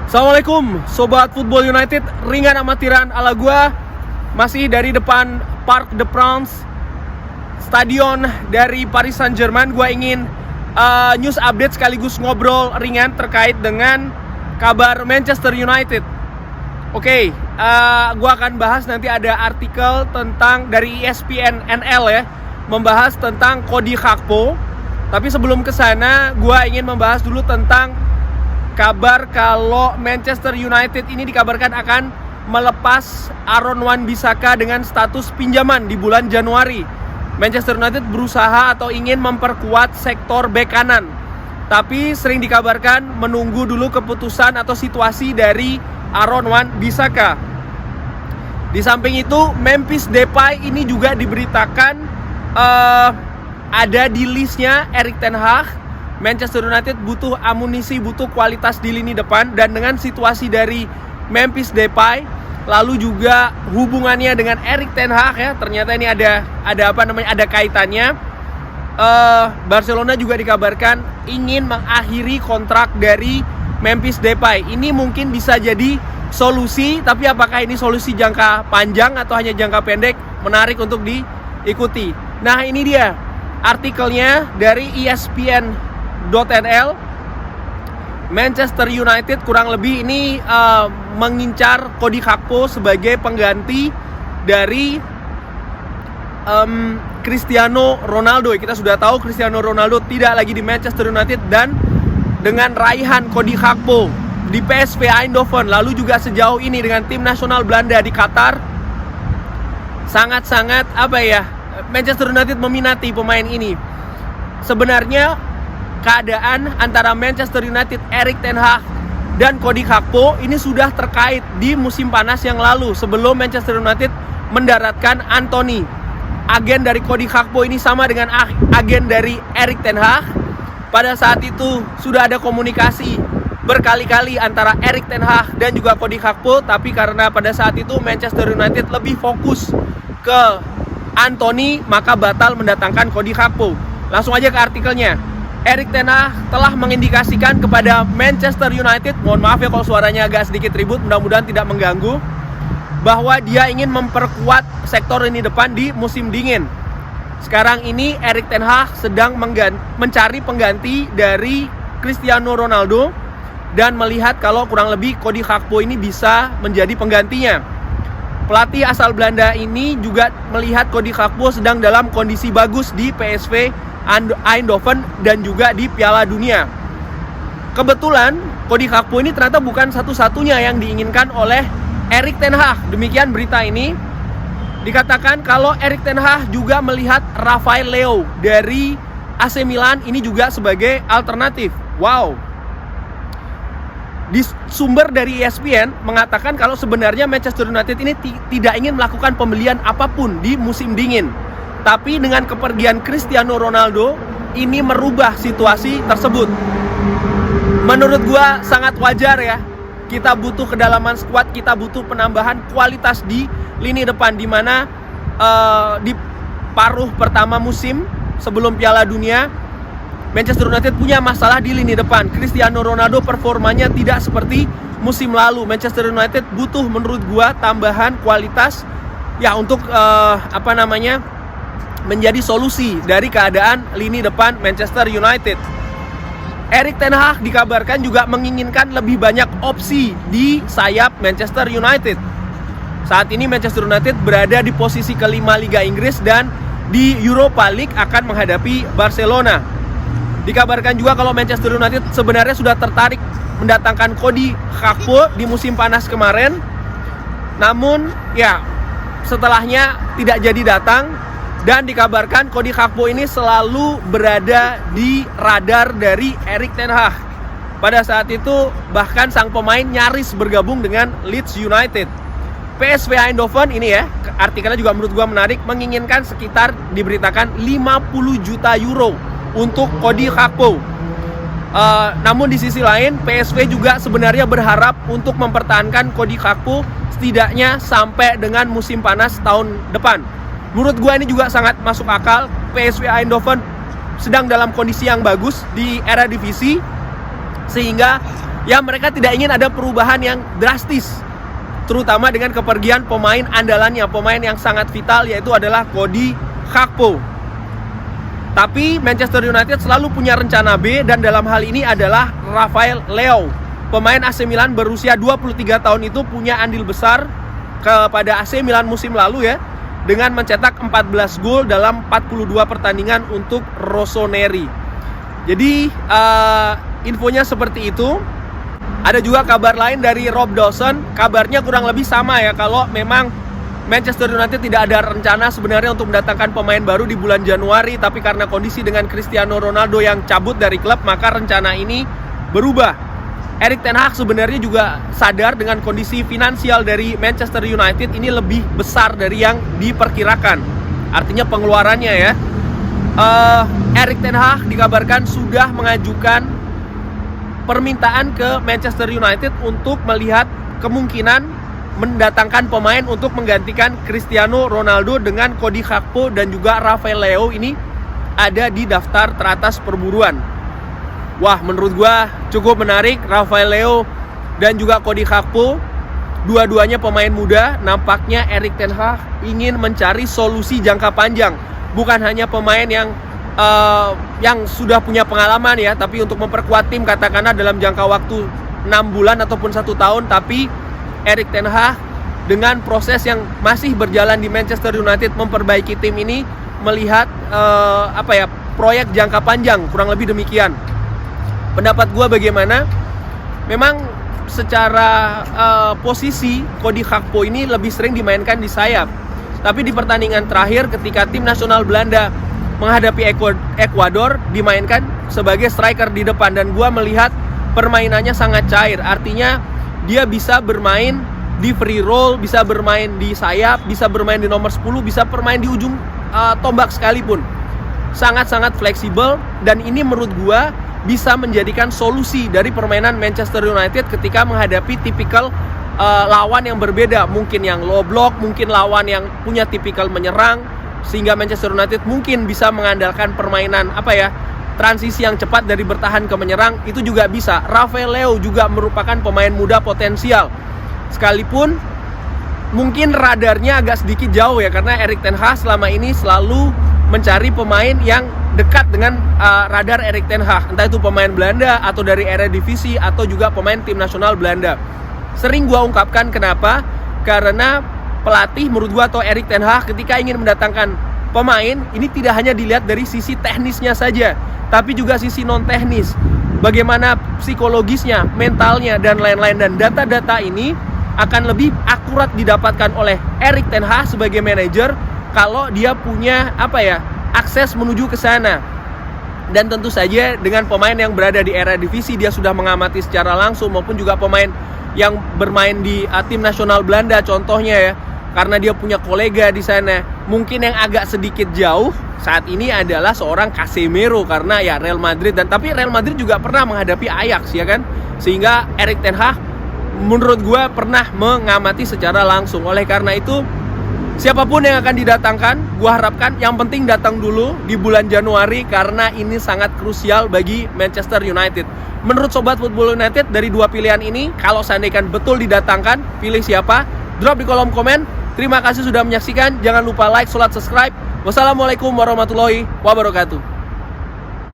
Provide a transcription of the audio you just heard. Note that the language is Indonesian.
Assalamualaikum Sobat Football United, ringan amatiran ala gua. Masih dari depan Parc des Princes, stadion dari Paris Saint-Germain. Gua ingin news update sekaligus ngobrol ringan terkait dengan kabar Manchester United. Oke, gua akan bahas nanti ada artikel tentang dari ESPN NL ya, membahas tentang Cody Gakpo. Tapi sebelum kesana, gua ingin membahas dulu tentang kabar kalau Manchester United ini dikabarkan akan melepas Aaron Wan-Bissaka dengan status pinjaman di bulan Januari. Manchester United berusaha atau ingin memperkuat sektor bek kanan, tapi sering dikabarkan menunggu dulu keputusan atau situasi dari Aaron Wan-Bissaka. Di samping itu, Memphis Depay ini juga diberitakan ada di listnya Erik ten Hag. Manchester United butuh amunisi, butuh kualitas di lini depan, dan dengan situasi dari Memphis Depay, lalu juga hubungannya dengan Erik ten Hag ya, ternyata ini ada kaitannya. Barcelona juga dikabarkan ingin mengakhiri kontrak dari Memphis Depay. Ini mungkin bisa jadi solusi, tapi apakah ini solusi jangka panjang atau hanya jangka pendek? Menarik untuk diikuti. Nah, ini dia artikelnya dari ESPN.NL. Manchester United kurang lebih ini mengincar Cody Gakpo sebagai pengganti dari Cristiano Ronaldo. Kita sudah tahu Cristiano Ronaldo tidak lagi di Manchester United, dan dengan raihan Cody Gakpo di PSV Eindhoven, lalu juga sejauh ini dengan tim nasional Belanda di Qatar, sangat-sangat Manchester United meminati pemain ini. Sebenarnya keadaan antara Manchester United, Erik ten Hag dan Cody Gakpo ini sudah terkait di musim panas yang lalu sebelum Manchester United mendaratkan Anthony. Agen dari Cody Gakpo ini sama dengan agen dari Erik ten Hag. Pada saat itu sudah ada komunikasi berkali-kali antara Erik ten Hag dan juga Cody Gakpo, tapi karena pada saat itu Manchester United lebih fokus ke Anthony, maka batal mendatangkan Cody Gakpo. Langsung aja ke artikelnya. Erik ten Hag telah mengindikasikan kepada Manchester United, mohon maaf ya kalau suaranya agak sedikit ribut, mudah-mudahan tidak mengganggu, bahwa dia ingin memperkuat sektor lini depan di musim dingin. Sekarang ini Erik ten Hag sedang mencari pengganti dari Cristiano Ronaldo dan melihat kalau kurang lebih Cody Gakpo ini bisa menjadi penggantinya. Pelatih asal Belanda ini juga melihat Cody Gakpo sedang dalam kondisi bagus di PSV Eindhoven dan juga di Piala Dunia. Kebetulan Cody Gakpo ini ternyata bukan satu-satunya yang diinginkan oleh Erik ten Hag. Demikian berita ini. Dikatakan kalau Erik ten Hag juga melihat Rafael Leao dari AC Milan ini juga sebagai alternatif. Wow. Di sumber dari ESPN mengatakan kalau sebenarnya Manchester United ini tidak ingin melakukan pembelian apapun di musim dingin. Tapi dengan kepergian Cristiano Ronaldo, ini merubah situasi tersebut. Menurut gua sangat wajar ya. Kita butuh kedalaman skuad, kita butuh penambahan kualitas di lini depan, di mana di paruh pertama musim sebelum Piala Dunia, Manchester United punya masalah di lini depan. Cristiano Ronaldo performanya tidak seperti musim lalu. Manchester United butuh menurut gua tambahan kualitas ya untuk menjadi solusi dari keadaan lini depan Manchester United. Erik ten Hag dikabarkan juga menginginkan lebih banyak opsi di sayap Manchester United. Saat ini Manchester United berada di posisi kelima Liga Inggris dan di Europa League akan menghadapi Barcelona. Dikabarkan juga kalau Manchester United sebenarnya sudah tertarik mendatangkan Cody Gakpo di musim panas kemarin. Namun ya setelahnya tidak jadi datang. Dan dikabarkan Cody Gakpo ini selalu berada di radar dari Erik ten Hag. Pada saat itu bahkan sang pemain nyaris bergabung dengan Leeds United. PSV Eindhoven ini ya, artikelnya juga menurut gua menarik, menginginkan sekitar diberitakan 50 juta euro untuk Cody Gakpo. Namun di sisi lain PSV juga sebenarnya berharap untuk mempertahankan Cody Gakpo setidaknya sampai dengan musim panas tahun depan. Menurut gue ini juga sangat masuk akal. PSV Eindhoven sedang dalam kondisi yang bagus di era divisi, sehingga ya mereka tidak ingin ada perubahan yang drastis, terutama dengan kepergian pemain andalannya, pemain yang sangat vital, yaitu adalah Cody Gakpo. Tapi Manchester United selalu punya rencana B, dan dalam hal ini adalah Rafael Leao. Pemain AC Milan berusia 23 tahun itu punya andil besar kepada AC Milan musim lalu ya, dengan mencetak 14 gol dalam 42 pertandingan untuk Rossoneri. Jadi infonya seperti itu. Ada juga kabar lain dari Rob Dawson. Kabarnya kurang lebih sama ya, kalau memang Manchester United tidak ada rencana sebenarnya untuk mendatangkan pemain baru di bulan Januari, tapi karena kondisi dengan Cristiano Ronaldo yang cabut dari klub, maka rencana ini berubah. Erik ten Hag sebenarnya juga sadar dengan kondisi finansial dari Manchester United ini lebih besar dari yang diperkirakan. Artinya pengeluarannya ya. Erik ten Hag dikabarkan sudah mengajukan permintaan ke Manchester United untuk melihat kemungkinan mendatangkan pemain untuk menggantikan Cristiano Ronaldo dengan Cody Gakpo dan juga Rafael Leao ini ada di daftar teratas perburuan. Wah, menurut gua cukup menarik. Rafael Leao dan juga Cody Gakpo, dua-duanya pemain muda. Nampaknya Erik ten Hag ingin mencari solusi jangka panjang, bukan hanya pemain yang sudah punya pengalaman ya, tapi untuk memperkuat tim katakanlah dalam jangka waktu 6 bulan ataupun 1 tahun. Tapi Erik ten Hag dengan proses yang masih berjalan di Manchester United memperbaiki tim ini, melihat proyek jangka panjang, kurang lebih demikian. Pendapat gue bagaimana? Memang secara posisi Cody Gakpo ini lebih sering dimainkan di sayap, tapi di pertandingan terakhir ketika tim nasional Belanda menghadapi Ekuador dimainkan sebagai striker di depan, dan gue melihat permainannya sangat cair. Artinya dia bisa bermain di free roll, bisa bermain di sayap, bisa bermain di nomor 10, bisa bermain di ujung tombak sekalipun. Sangat-sangat fleksibel, dan ini menurut gue bisa menjadikan solusi dari permainan Manchester United ketika menghadapi tipikal lawan yang berbeda. Mungkin yang low block, mungkin lawan yang punya tipikal menyerang, sehingga Manchester United mungkin bisa mengandalkan permainan transisi yang cepat dari bertahan ke menyerang. Itu juga bisa. Rafael Leao juga merupakan pemain muda potensial, sekalipun mungkin radarnya agak sedikit jauh ya, karena Erik ten Hag selama ini selalu mencari pemain yang dekat dengan radar Erik ten Hag, entah itu pemain Belanda atau dari Eredivisie atau juga pemain tim nasional Belanda. Sering gua ungkapkan kenapa, karena pelatih menurut gua atau Erik ten Hag ketika ingin mendatangkan pemain ini tidak hanya dilihat dari sisi teknisnya saja, tapi juga sisi non teknis, bagaimana psikologisnya, mentalnya, dan lain-lain. Dan data-data ini akan lebih akurat didapatkan oleh Erik ten Hag sebagai manajer kalau dia punya akses menuju ke sana. Dan tentu saja dengan pemain yang berada di Eredivisie, dia sudah mengamati secara langsung, maupun juga pemain yang bermain di tim nasional Belanda contohnya ya, karena dia punya kolega di sana. Mungkin yang agak sedikit jauh saat ini adalah seorang Casemiro, karena ya Real Madrid, tapi Real Madrid juga pernah menghadapi Ajax ya kan, sehingga Erik ten Hag menurut gue pernah mengamati secara langsung. Oleh karena itu, siapapun yang akan didatangkan, gue harapkan yang penting datang dulu di bulan Januari, karena ini sangat krusial bagi Manchester United. Menurut Sobat Football United, dari dua pilihan ini, kalau seandainya betul didatangkan, pilih siapa? Drop di kolom komen. Terima kasih sudah menyaksikan. Jangan lupa like, subscribe. Wassalamualaikum warahmatullahi wabarakatuh.